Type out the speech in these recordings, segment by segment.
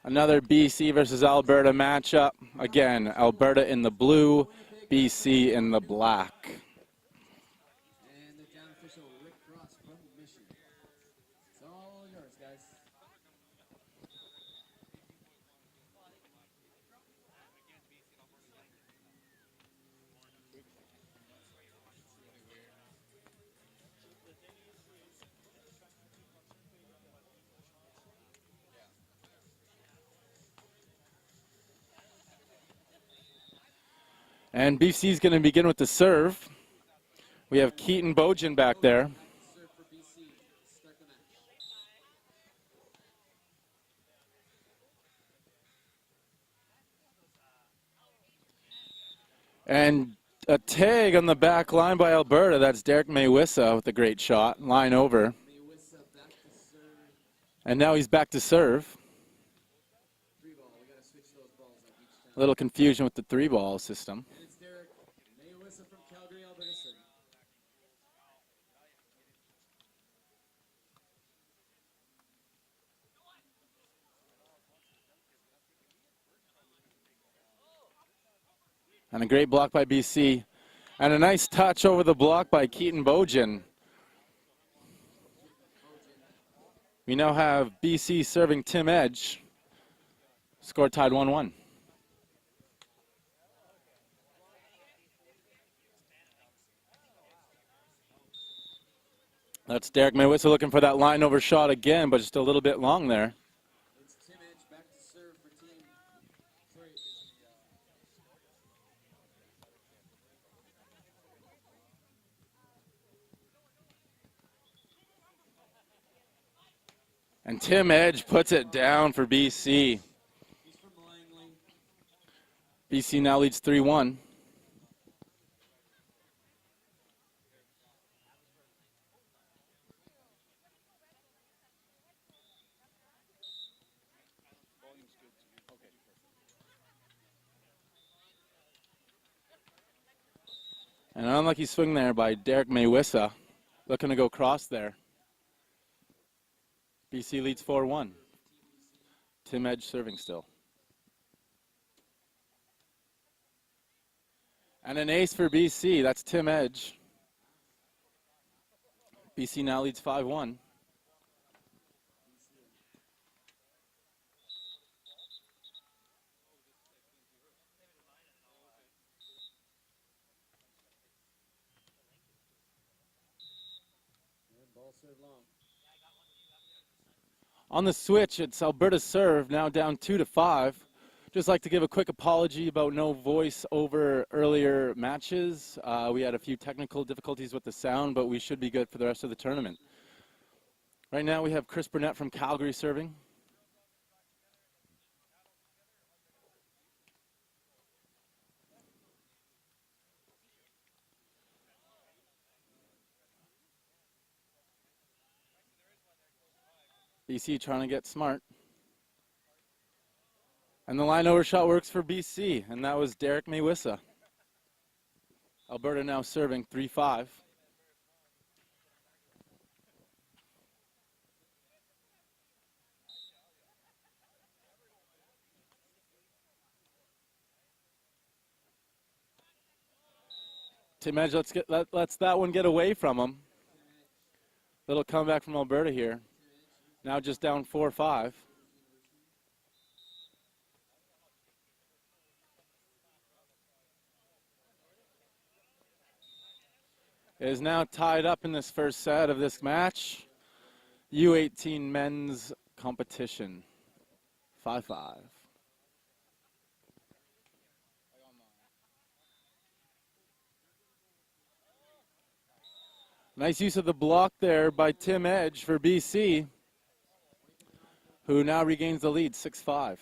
Another BC versus Alberta matchup. Again, Alberta in the blue, BC in the black. And the down official, Rick Cross from Mission. It's all yours, guys. And BC is going to begin with the serve. We have Keaton Boughen back there. Serve for BC. Start the match. And a tag on the back line by Alberta. That's Derek Meeuwisse with a great shot. Line over. Meeuwisse back to serve. And now he's back to serve. 3-ball. We got to switch those balls up each time. A little confusion with the 3-ball system. And it's Derek Meeuwisse from Calgary, Alberta serving. And a great block by BC. And a nice touch over the block by Keaton Boughen. We now have BC serving Tim Edge. Score tied 1-1. That's Derek Meeuwisse looking for that line over shot again, but just a little bit long there. It's Tim Edge back to serve for team. Sorry. And Tim Edge puts it down for BC. He's from Langley. BC now leads 3-1. And an unlucky swing there by Derek Meeuwisse. Looking to go cross there. BC leads 4-1. Tim Edge serving still. And an ace for BC. That's Tim Edge. BC now leads 5-1. And ball served long. On the switch, it's Alberta's serve, now down 2-5. Just like to give a quick apology about no voice over earlier matches. We had a few technical difficulties with the sound, but we should be good for the rest of the tournament. Right now we have Chris Brunet from Calgary serving. BC trying to get smart. And the line over shot works for BC, and that was Derek Meeuwisse. Alberta now serving 3-5. Tim Edge lets that one get away from him. Little comeback from Alberta here. Now just down 4-5. It is now tied up in this first set of this match. U18 men's competition. 5-5. Nice use of the block there by Tim Edge for BC, who now regains the lead, 6-5.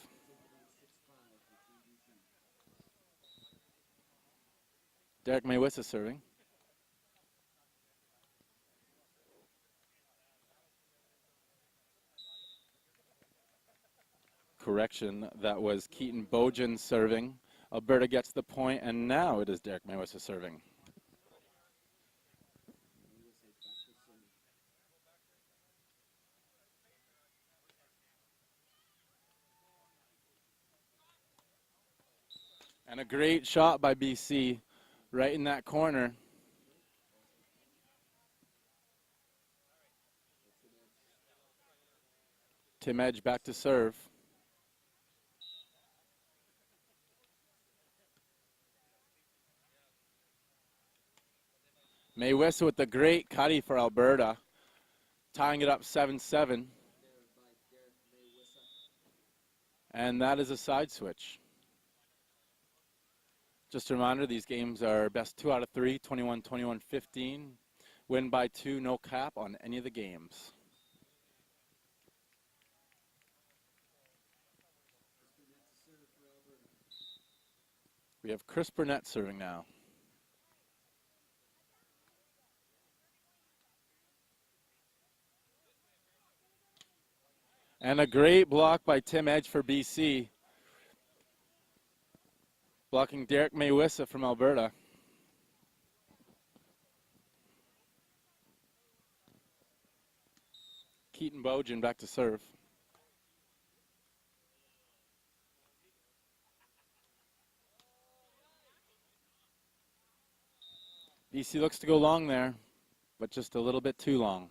Derek Meeuwisse serving. Correction, that was Keaton Boughen serving. Alberta gets the point, and now it is Derek Meeuwisse serving. And a great shot by BC right in that corner. Tim Edge back to serve. Meeuwisse with the great cutty for Alberta, tying it up 7-7. And that is a side switch. Just a reminder, these games are best 2 out of 3, 21-21, 15. Win by 2, no cap on any of the games. We have Chris Brunet serving now. And a great block by Tim Edge for BC. Blocking Derek Meeuwisse from Alberta. Keaton Boughen back to serve. BC looks to go long there, but just a little bit too long.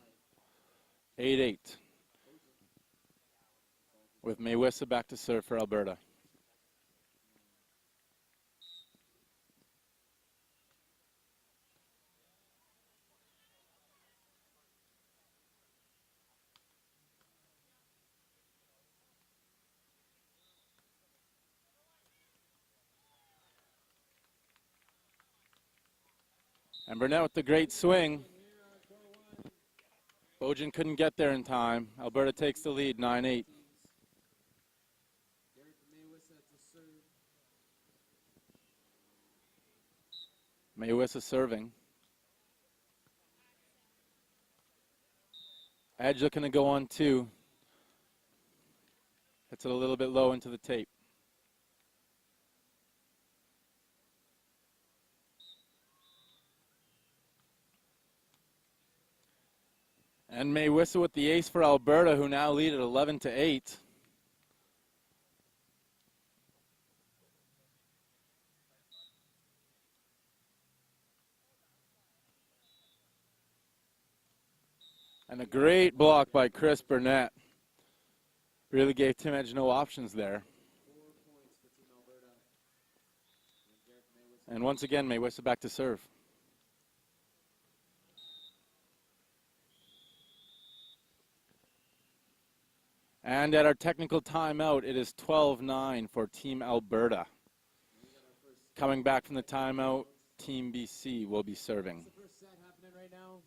8-8. With Meeuwisse back to serve for Alberta. And Brunet with the great swing. Boughen couldn't get there in time. Alberta takes the lead, 9-8. Meeuwisse serving. Edge looking to go on 2. Hits it a little bit low into the tape. And Meeuwisse with the ace for Alberta, who now lead at 11-8. And a great block by Chris Brunet. Really gave Tim Edge no options there. And once again, Meeuwisse back to serve. And at our technical timeout, it is 12-9 for Team Alberta. Coming back from the timeout, Team BC will be serving. That's the first set happening right now.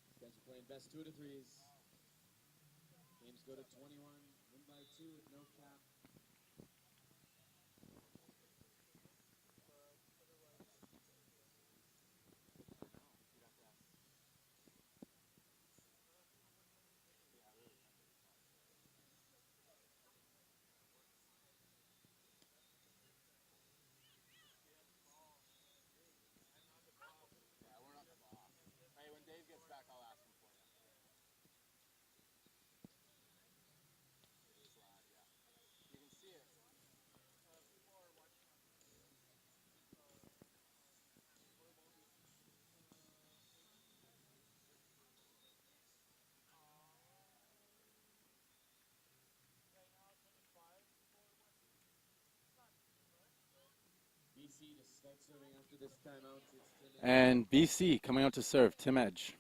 These guys are playing best 2 out of 3s. Games go to 21, win by 2 with no cap. BC to start serving after this timeout. It's Tim Edge. And BC coming out to serve, Tim Edge.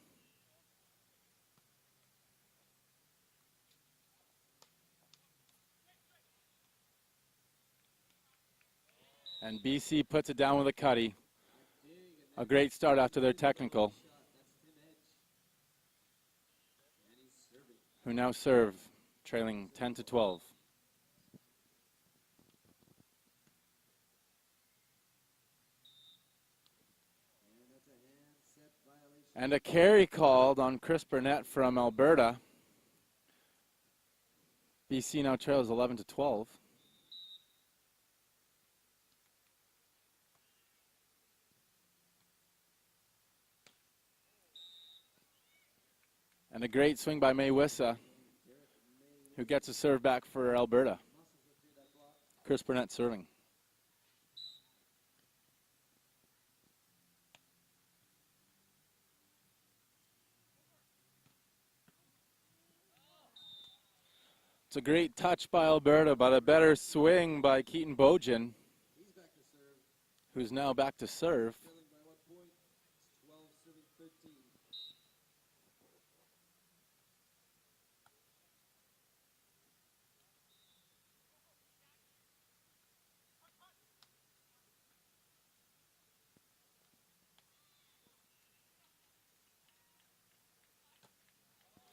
And BC puts it down with a cutty. A great start after their technical. Who now serve, trailing 10-12. And a carry called on Chris Brunet from Alberta. BC now trails 11-12. And a great swing by Meeuwisse, who gets a serve back for Alberta. Chris Brunet serving. It's a great touch by Alberta, but a better swing by Keaton Boughen, He's back to serve. who's now back to serve. Trailing by what point? It's 12 serving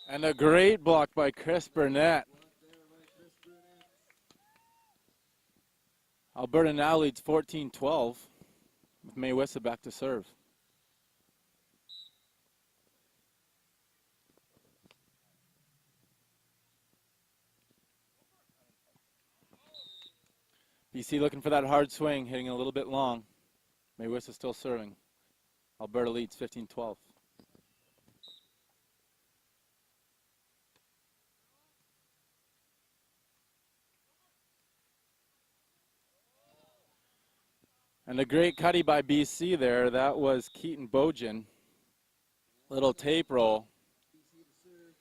13. And a great block by Chris Brunet. Block there by Chris Brunet. Alberta now leads 14-12 with Meeuwisse back to serve. BC looking for that hard swing, hitting a little bit long. Meeuwisse still serving. Alberta leads 15-12. And a great cutty by BC there. That was Keaton Boughen. Little tape roll. BC to serve.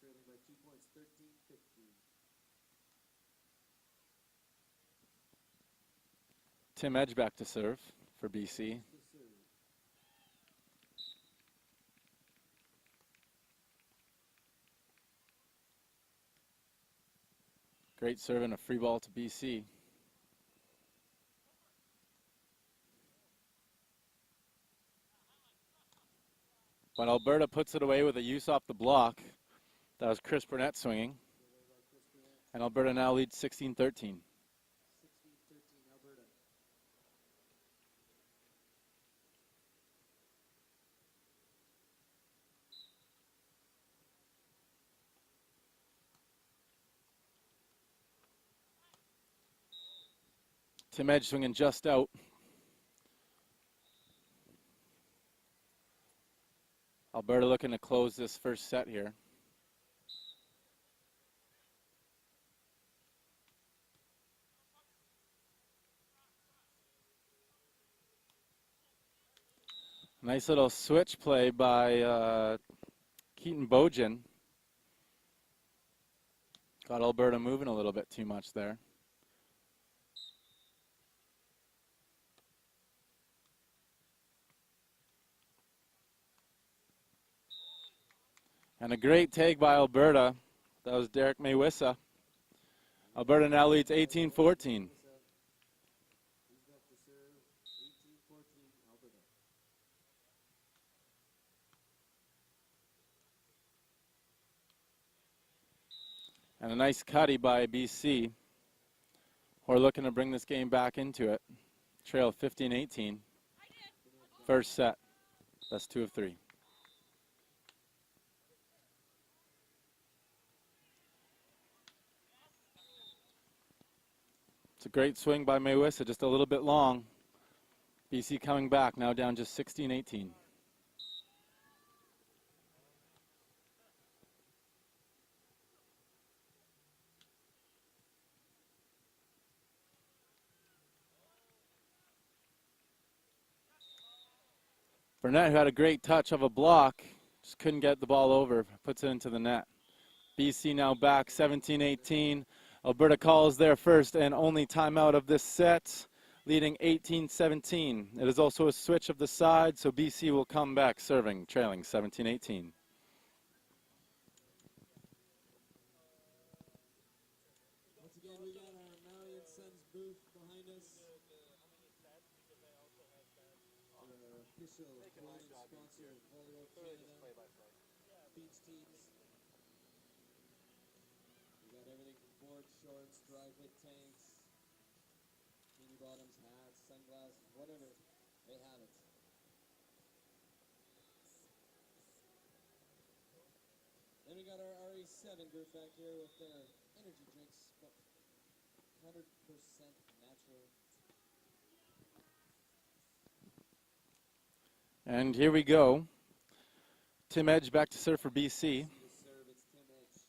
Trailing by 2 points, 13-15. Tim Edge back to serve for BC. To serve. Great serve and a free ball to BC. But Alberta puts it away with a use off the block. That was Chris Brunet swinging. And Alberta now leads 16-13. 16-13 Alberta. Tim Edge swinging just out. Alberta looking to close this first set here. Nice little switch play by Keaton Boughen. Got Alberta moving a little bit too much there. And a great take by Alberta. That was Derek Meeuwisse. Alberta now leads 18-14. He's back to serve. 18-14 Alberta. And a nice cutty by BC. We're looking to bring this game back into it. Trail 15-18. First set. Best 2 of 3. It's a great swing by Meeuwisse, just a little bit long. BC coming back, now down just 16-18. Brunet, who had a great touch of a block, just couldn't get the ball over, puts it into the net. BC now back 17-18. Alberta calls their first and only timeout of this set, leading 18-17. It is also a switch of the side, so BC will come back serving, trailing 17-18. Once again, we got our Maui and Sons booth behind us. Our official clothing sponsor of Volleyball Canada. Beach teams. We got everything from boards, shorts, dry fit tanks, bikini bottoms, hats, sunglasses, whatever. They have it. Then we got our RE7 group back here with their energy drinks, but 100% natural. And here we go. Tim Edge back to serve for BC. To serve, it's Tim Edge.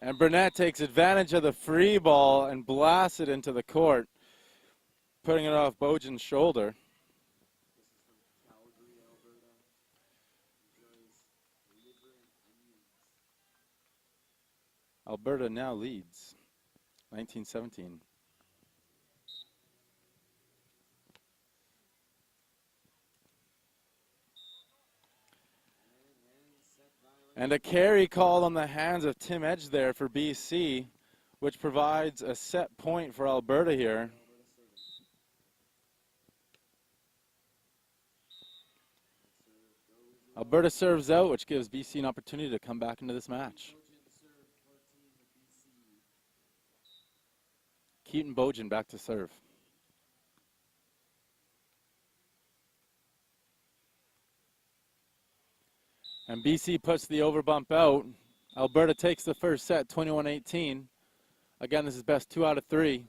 And Brunet takes advantage of the free ball and blasts it into the court, putting it off Boughen's shoulder. This is from Calgary, Alberta. Enjoys liver and onions. Alberta now leads 19-17. And a carry called on the hands of Tim Edge there for BC, which provides a set point for Alberta here. Alberta serves out, which gives BC an opportunity to come back into this match. Keaton Boughen back to serve. And BC puts the overbump out. Alberta takes the first set, 21-18. Again, this is best 2 out of 3.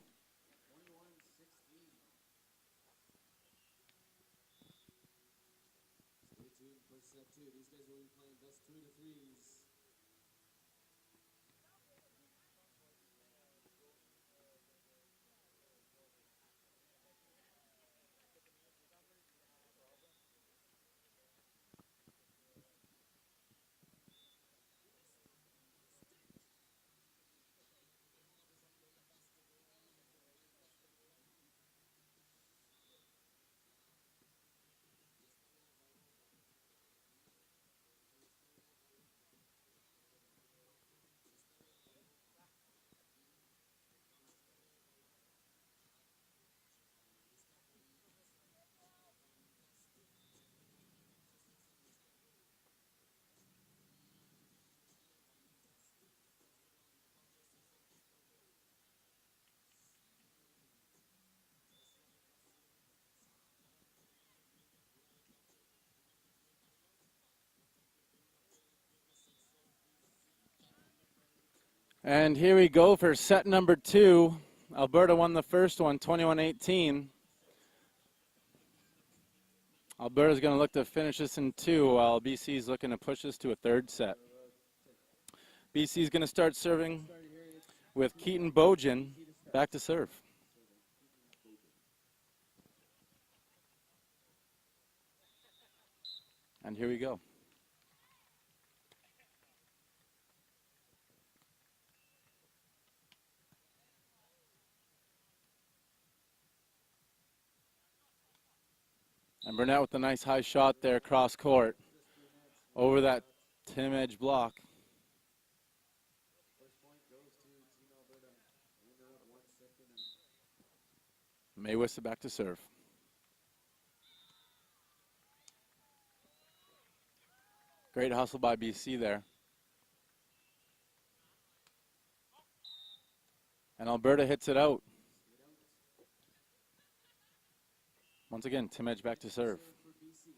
Stay tuned for set 2. These guys will be playing best 2 to 3s. And here we go for set number 2. Alberta won the first one, 21-18. Alberta's going to look to finish this in 2, while BC's looking to push this to a third set. BC's going to start serving with Keaton Boughen back to serve. And here we go. And Brunet with a nice high shot there cross court over that Tim Edge block. First point goes to Team Alberta. And they're up 1 set to none. Meeuwisse back to serve. Great hustle by BC there. And Alberta hits it out. Once again, Tim Edge back to serve. For BC.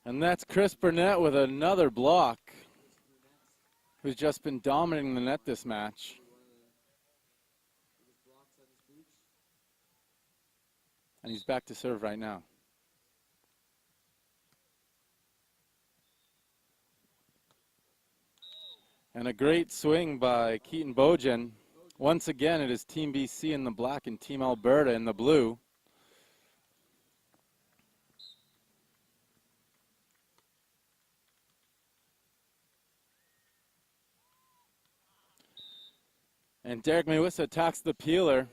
And that's Chris Brunet with another block, who's just been dominating the net this match. Biggest blocks on his boots. And he's back to serve right now. And a great swing by Keaton Boughen. Once again, it is Team BC in the black and Team Alberta in the blue. And Derek Meeuwisse attacks the peeler,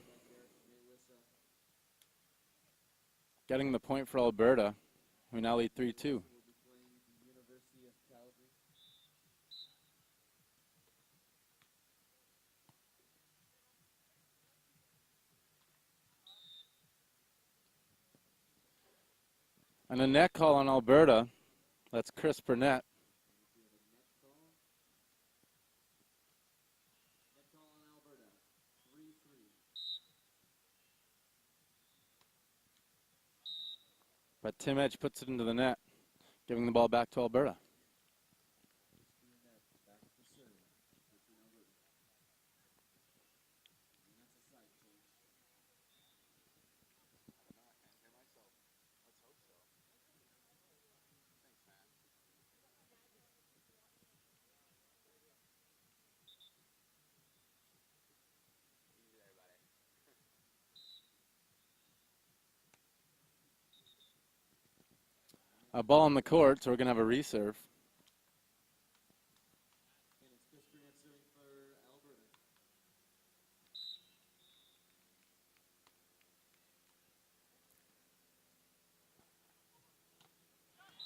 getting the point for Alberta, who now lead 3-2. Will be playing the University of Calgary. And a net call on Alberta. That's Chris Brunet. Net call on Alberta. 3-3. But Tim Edge puts it into the net, giving the ball back to Alberta. Brunet back to serve for Team Alberta. And that's a side. A ball on the court, so we're going to have a reserve. And it's Chris Brunet serving for Alberta.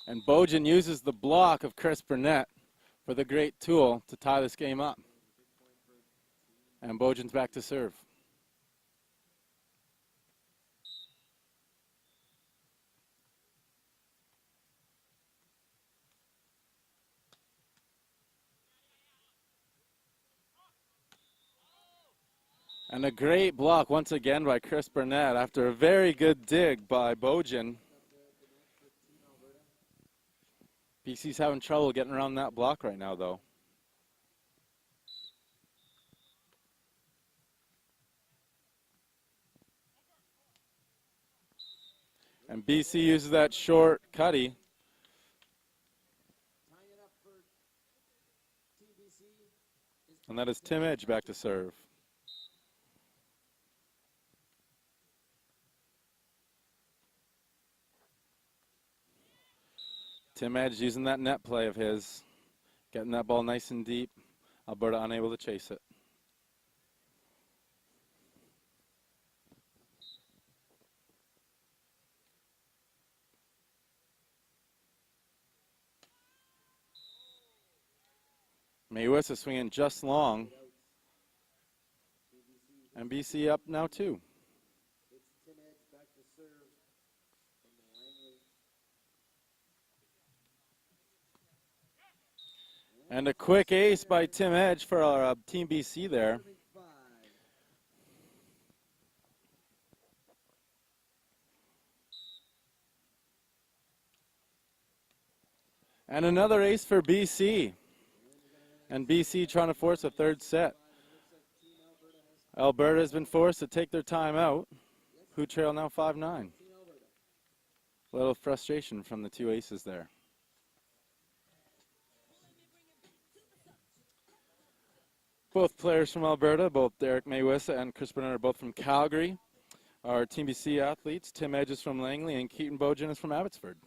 And Boughen uses the block of Chris Brunet for the great tool to tie this game up. And Boughen's back to serve. And a great block once again by Chris Brunet after a very good dig by Boughen. BC's having trouble getting around that block right now, though. And BC uses that short cutty. Tying it up for Team BC. And that is Tim Edge back to serve. Tim Edge using that net play of his, getting that ball nice and deep. Alberta unable to chase it. Meeuwisse is swinging just long. And BC up now too. It's Tim Edge back to serve from Langley. And a quick ace by Tim Edge for our Team BC there. Serving 5. And another ace for BC. And BC trying to force a third set. Alberta has been forced to take their time out. Who trail now 5-9. A little frustration from the two aces there. Both players from Alberta, both Derek Meeuwisse and Chris Brunet are both from Calgary. Our Team BC athletes, Tim Edge is from Langley and Keaton Boughen is from Abbotsford.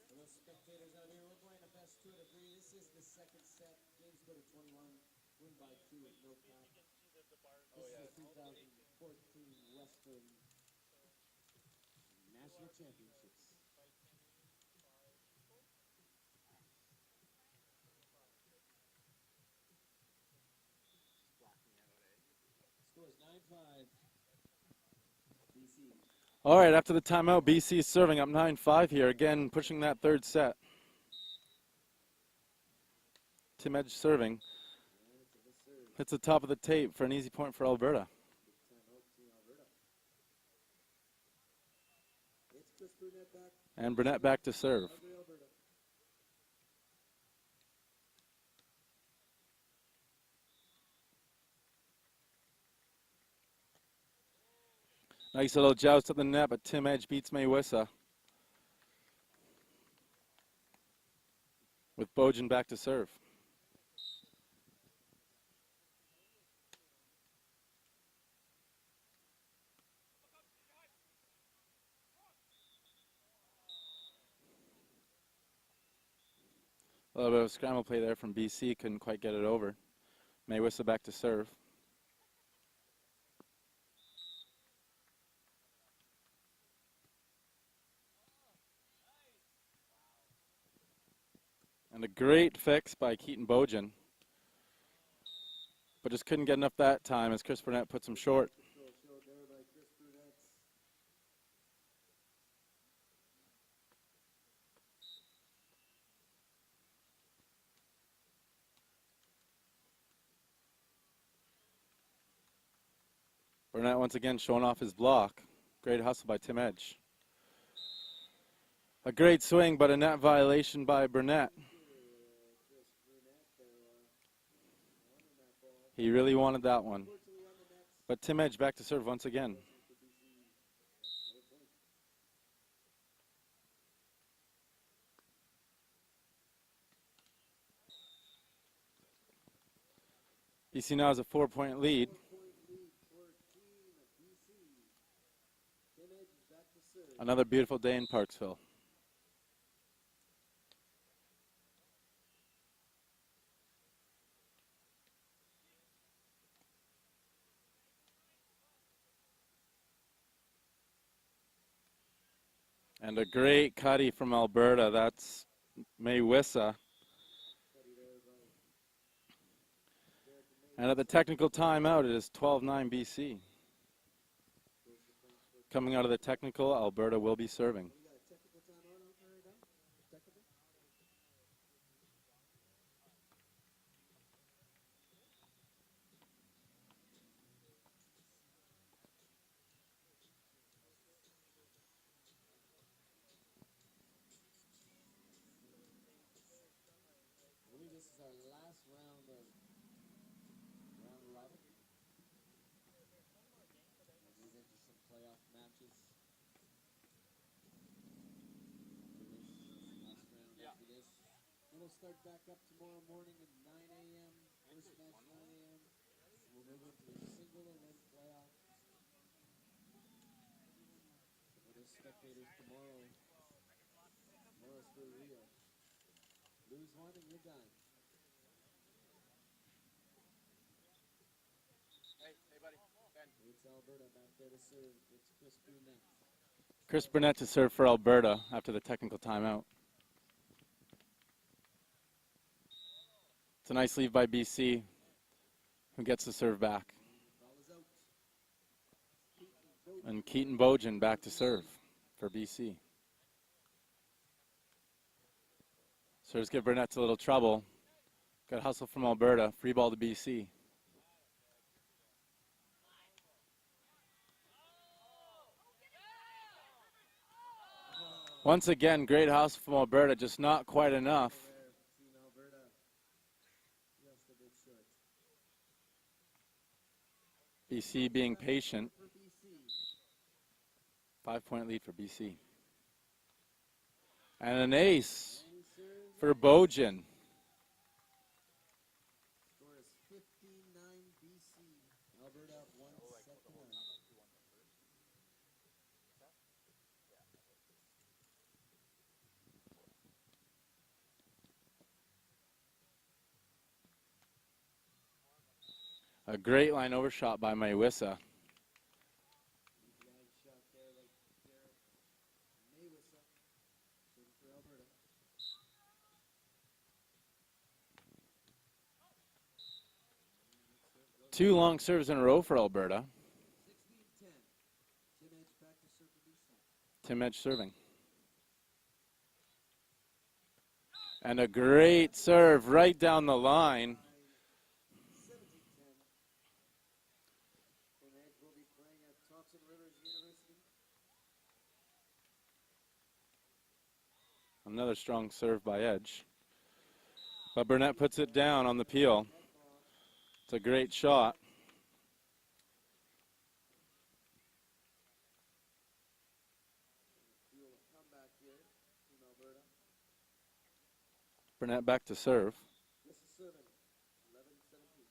For those spectators out here, we're playing the best 2 out of 3. This is the second set. Games go to 21. Win by 2 with no cap. This is the 2014 Western National Championships. Score is 9-5. BC. All right, after the timeout, BC is serving up 9-5 here. Again, pushing that third set. Tim Edge serving. Hits the top of the tape for an easy point for Alberta. It's Chris Brunet back. And Brunet back to serve. Calgary, Alberta. Nice little joust at the net, but Tim Edge beats Meeuwisse. With Boughen back to serve. A little bit of a scramble play there from BC, couldn't quite get it over. Meeuwisse back to serve. And a great fix by Keaton Boughen. But just couldn't get enough that time as Chris Brunet puts him short. Showed there by Chris Brunet. Brunet once again showing off his block. Great hustle by Tim Edge. A great swing, but a net violation by Brunet. He really wanted that one. But Tim Edge back to serve once again. BC now has a 4-point lead. 4-point lead for Team BC. Tim Edge is back to serve. Another beautiful day in Parksville. And a great cutty from Alberta. That's Meeuwisse. And at the technical timeout, it is 12-9 BC. Coming out of the technical, Alberta will be serving. We got a technical timeout out there right now? Technical? I believe this is our last round of round 11. We'll move into some playoff matches. Last round after this. Then we'll start back up tomorrow morning at 9 a.m. First match 9 a.m. We'll move into the single event playoff. For the spectators tomorrow. Tomorrow's for real. Lose one and you're done. It's Alberta back there to serve. It's Chris Brunet. Chris Brunet to serve for Alberta after the technical timeout. It's a nice leave by BC, who gets to serve back. Ball is out. Keaton Boughen. And Keaton Boughen back to serve for BC. Serves give Burnett a little trouble. Got hustle from Alberta. Free ball to BC. Once again, great hustle from Alberta, just not quite enough. Team Alberta just a bit short. BC being patient. For BC. 5-point lead for BC. And an ace And he serves. for Boughen. Score is 15-9 BC. Alberta up 1 set to none. A great line overshot by Meeuwisse. Line shot there by Garrett Meeuwisse. Serving for Alberta. Two long serves in a row for Alberta. 16-10. Tim Edge back to serve for BC. Tim Edge serving. And a great serve right down the line. 17-10. Tim Edge will be playing at Thompson Rivers University. Another strong serve by Edge. But Burnett puts it down on the peel. It's a great shot. Fuel a comeback here. Team Alberta. Burnett back to serve. This is serving. 11-17.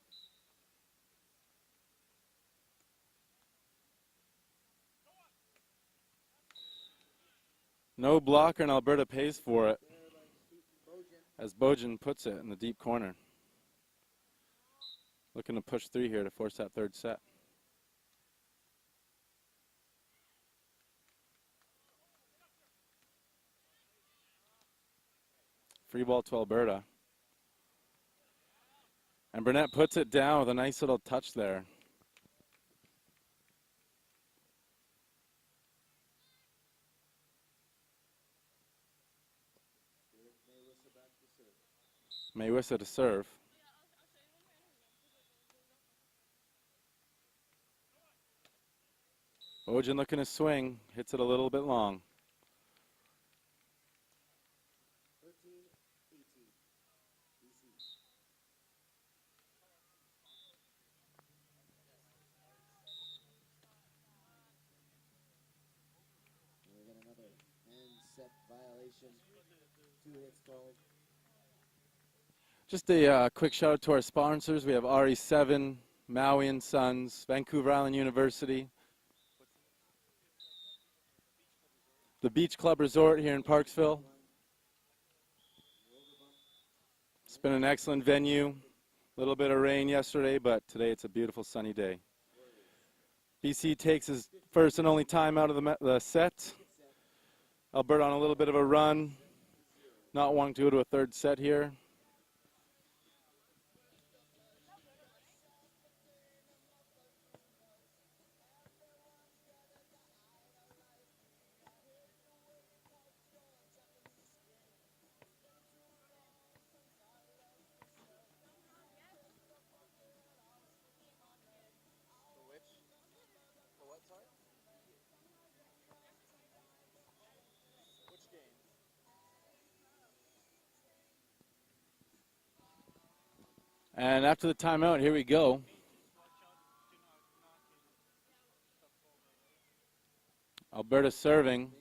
No blocker, and Alberta pays for it There by Keaton Boughen. as Boughen puts it in the deep corner. Looking to push three here to force that third set. Free ball to Alberta. And Burnett puts it down with a nice little touch there. Garrett Meeuwisse back to serve. Meeuwisse to serve. Boughen looking to swing, hits it a little bit long. 13-18. BC. And we got another hand set violation. 2 hits called. Just a quick shout out to our sponsors. We have RE7, Maui and Sons, Vancouver Island University, the Beach Club Resort here in Parksville. It's been an excellent venue. A little bit of rain yesterday, but today it's a beautiful sunny day. BC takes his first and only time out of the set. Alberta on a little bit of a run, not wanting to go to a third set here. And after the timeout, here we go. Alberta serving.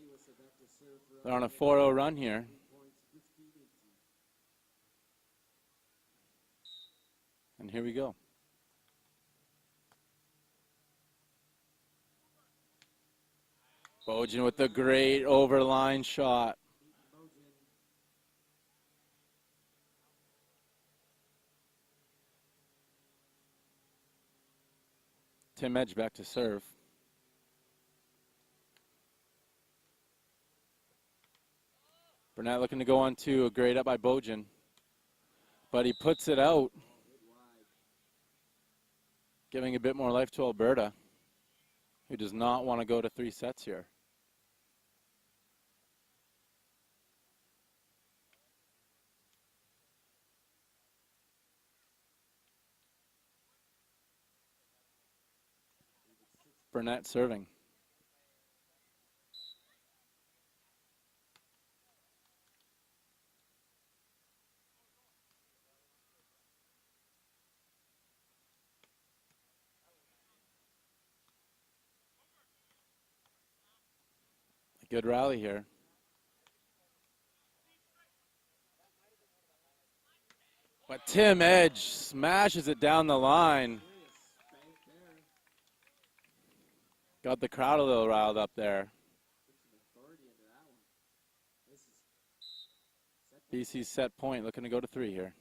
They're on a 4-0 run here. And here we go. Boughen with the great overline shot. Tim Edge back to serve. Brunet looking to go on to a great up by Boughen. But he puts it out, giving a bit more life to Alberta, who does not want to go to 3 sets here. Brunet serving. A good rally here. But Tim Edge smashes it down the line. Got the crowd a little riled up there. BC's set point, looking to go to 3 here.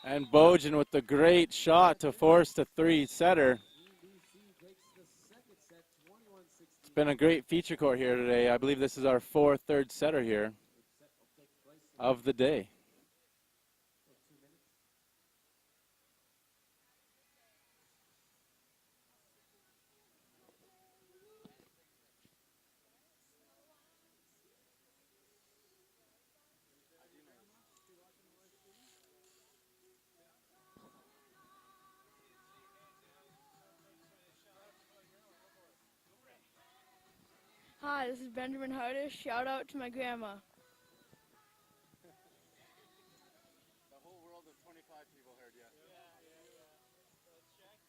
And Boughen with the great shot to force the 3-setter. It's been a great feature court here today. I believe this is our 4th third setter here of the day. Hi, this is Benjamin Hardish. Shout out to my grandma. The whole world of 25 people heard you. Let's check.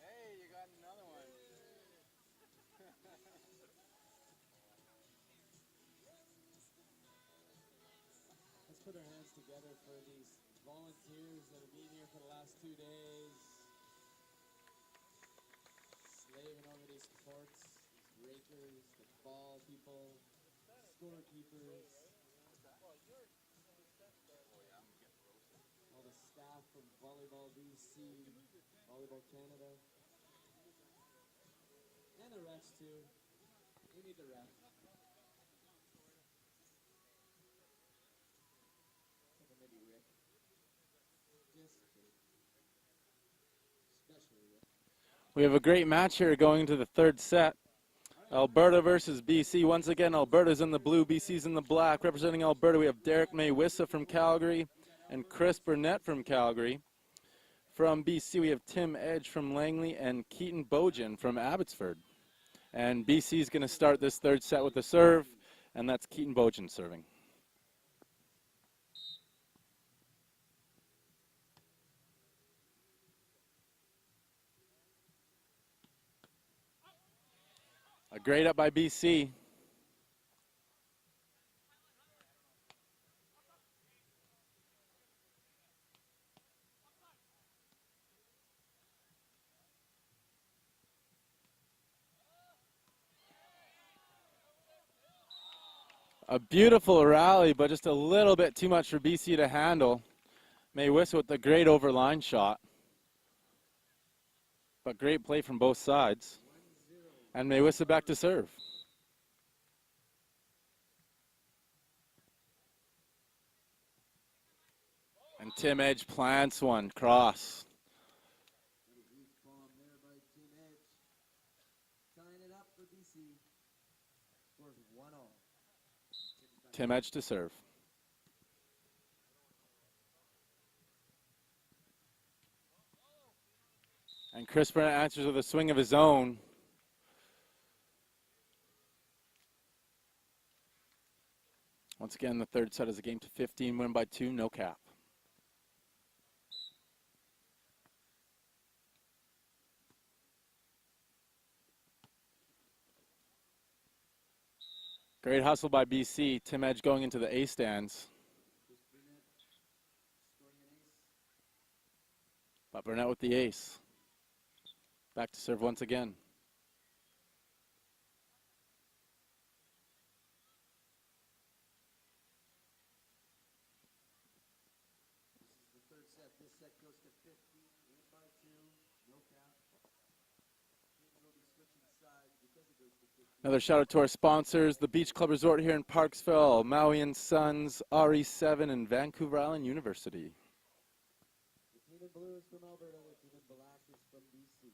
Hey, you got another one. Let's put our hands together for these volunteers that have been here for the last 2 days, slaving over these courts, these rakers, the ball people, scorekeepers, all the staff from Volleyball BC, Volleyball Canada, and the refs too. We need the refs. Maybe Rick. Just kidding. Especially Rick. We have a great match here going into the 3rd set. Alberta versus BC. Once again, Alberta's in the blue, BC's in the black. Representing Alberta, we have Derek Meeuwisse from Calgary and Chris Brunet from Calgary. From BC, we have Tim Edge from Langley and Keaton Boughen from Abbotsford. And BC's going to start this 3rd set with a serve, and that's Keaton Boughen serving. A great up by BC. A beautiful rally, but just a little bit too much for BC to handle. Meeuwisse with a great overline shot. But great play from both sides. And Meeuwisse back to serve. And Tim Edge plants one, cross. What a huge bomb there by Tim Edge. Tying it up for BC. Scores 1-all. Tim Edge to serve. And Chris Brunet answers with a swing of his own. Once again, the third set is a game to 15, win by 2, no cap. Great hustle by BC. Tim Edge going into the A stands. Chris Brunet scoring an ace. But Brunet with the ace. Back to serve once again. This is the third set. This set goes to 50. Win by 2. No cap. Teams will be switching sides because it goes to 50. Another shout out to our sponsors, the Beach Club Resort here in Parksville, Maui and Sons, RE7, and Vancouver Island University. The team in blue is from Alberta. The team in black is from BC.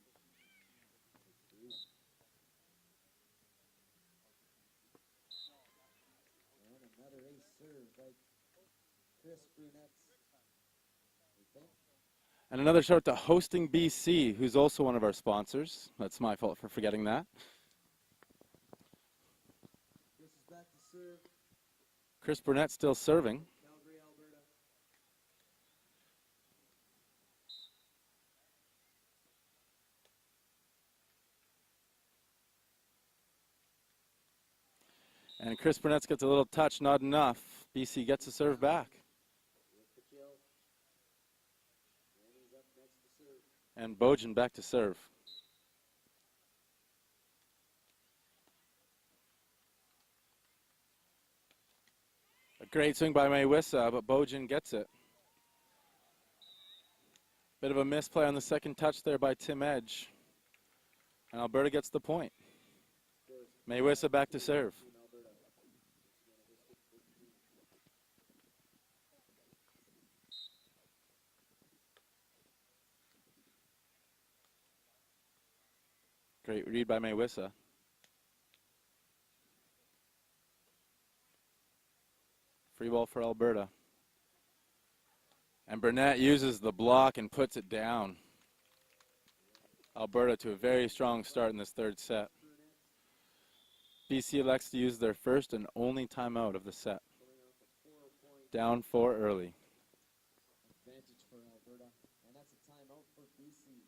And another ace serve by Chris Brunet. I think. And another shout out to Hosting BC, who's also one of our sponsors. That's my fault for forgetting that. Chris is back to serve. Chris Brunet still serving. Calgary, Alberta. And Chris Brunet gets a little touch, not enough. BC gets a serve back. With the kill. And he's up next to serve. And Boughen back to serve. A great swing by Meeuwisse, but Boughen gets it. Bit of a misplay on the second touch there by Tim Edge. And Alberta gets the point. Meeuwisse back to serve. Team Alberta. Great read by Meeuwisse. Free ball for Alberta. And Brunet uses the block and puts it down. Alberta to a very strong start in this third set. BC elects to use their first and only timeout of the set. Down 4 early. Advantage for Alberta. And that's a timeout for BC.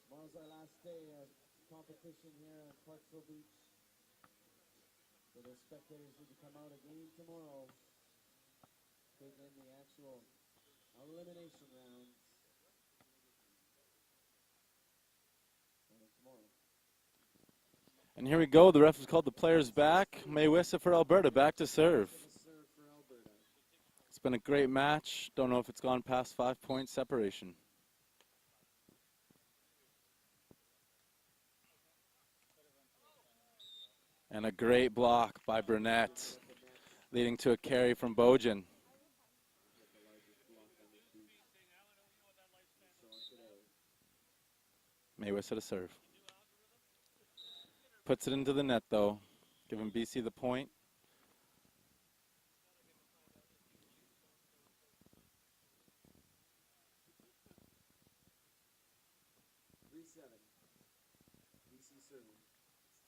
Tomorrow's our last day of competition here at Parksville Beach. So the spectators need to come out again tomorrow. Take in the actual elimination rounds. Tomorrow. And here we go. The ref has called the players back. Meeuwisse for Alberta, back to serve. Serve for Alberta. It's been a great match. Don't know if it's gone past 5-point separation. And a great block by Brunet, leading to a carry from Boughen. Meeuwisse to serve. Puts it into the net, though, giving BC the point.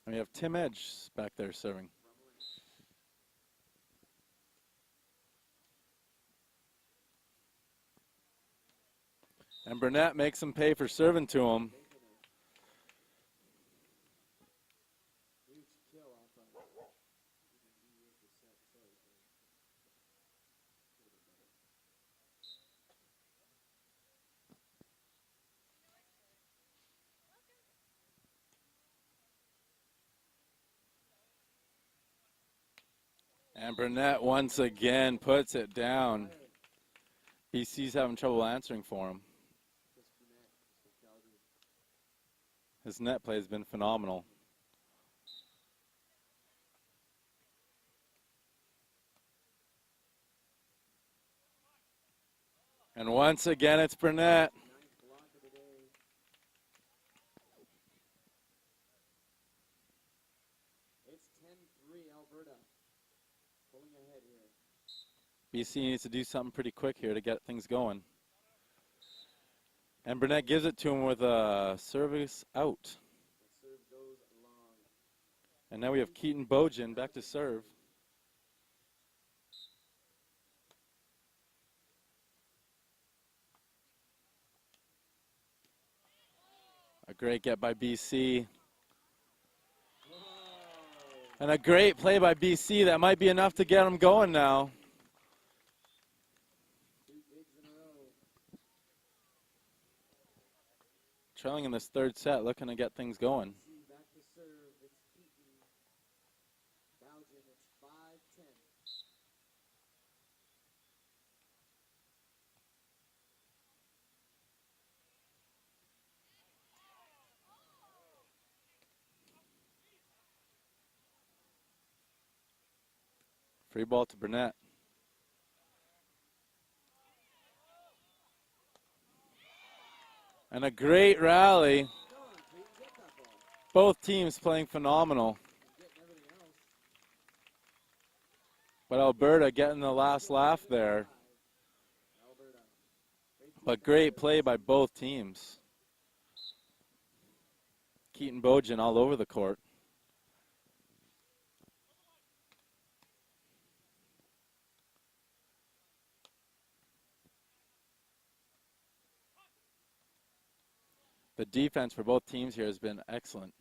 And we have Tim Edge back there serving. And Brunet makes him pay for serving to him. Huge kill off of And Brunet once again puts it down. BC's having trouble answering for him. His net play has been phenomenal. And once again, it's Brunet. ninth block of the day. It's 10-3 Alberta. Pulling ahead here. BC needs to do something pretty quick here to get things going. And Brunet gives it to him with a service out. The serve goes long. And now we have Keaton Boughen back to serve. A great get by BC. Whoa. And a great play by BC. That might be enough to get him going now. 2 bigs in a row. Trailing in this third set, looking to get things going. BC back to serve. It's Keaton. Boughen. It's 5-10. Free ball to Brunet. And a great rally. Come on, Keaton, get that ball. Both teams playing phenomenal. You're getting everything else. But Alberta getting the last laugh there. Alberta. But great play by both teams. Keaton Boughen all over the court. The defense for both teams here has been excellent.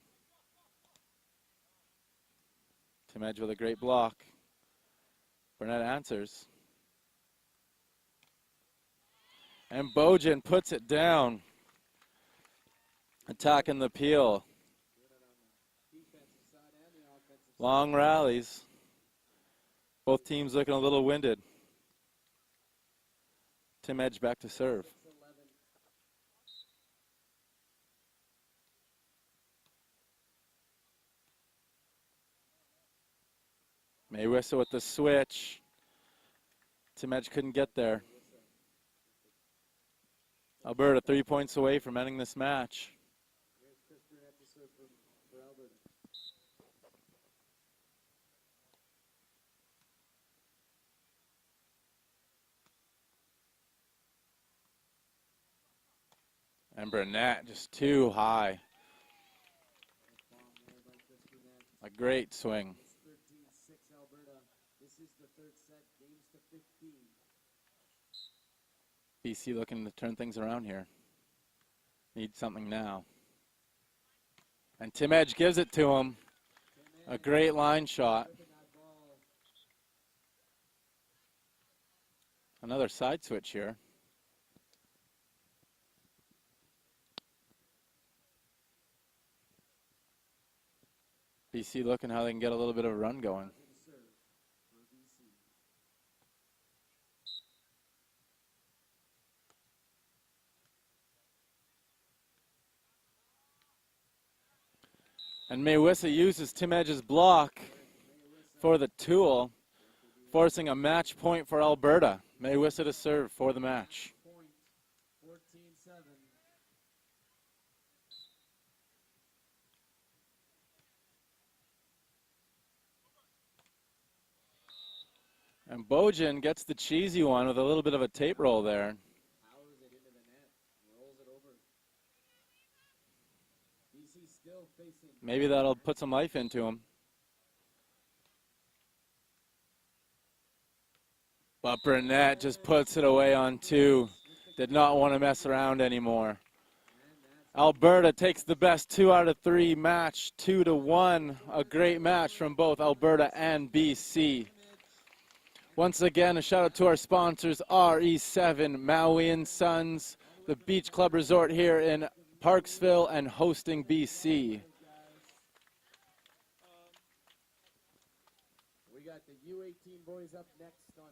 Tim Edge with a great block. Brunet answers. And Boughen puts it down. Attacking the peel. Doing it on the defensive side and the offensive Long rallies. Both teams looking a little winded. Tim Edge back to serve. side. 6-11. Meeuwisse with the switch. Tim Edge couldn't get there. Alberta 3 points away from ending this match. Here's Chris Brunet to serve for Alberta. And Brunet just too high. Nice bomb there by Chris Brunet. A great swing. It's 13-6 Alberta. This is the third set. Games to 15. BC looking to turn things around here. Need something now. And Tim Edge gives it to him. A great line shot. Ripping that ball. Another side switch here. BC looking how they can get a little bit of a run going. To serve for BC. And Meeuwisse uses Tim Edge's block for the tool, forcing a match point for Alberta. Meeuwisse to serve for the match. Point. 14-7. And Boughen gets the cheesy one with a little bit of a tape roll there. Powers it into the net. Rolls it over. BC still facing. Maybe that'll put some life into him. But Brunet just puts it away on two. Did not want to mess around anymore. Alberta takes the best 2 out of 3 match, 2-1. A great match from both Alberta and BC. Once again, a shout out to our sponsors, RE7, Maui and Sons, the Beach Club Resort here in Parksville, and hosting BC. We got the U18 boys up next on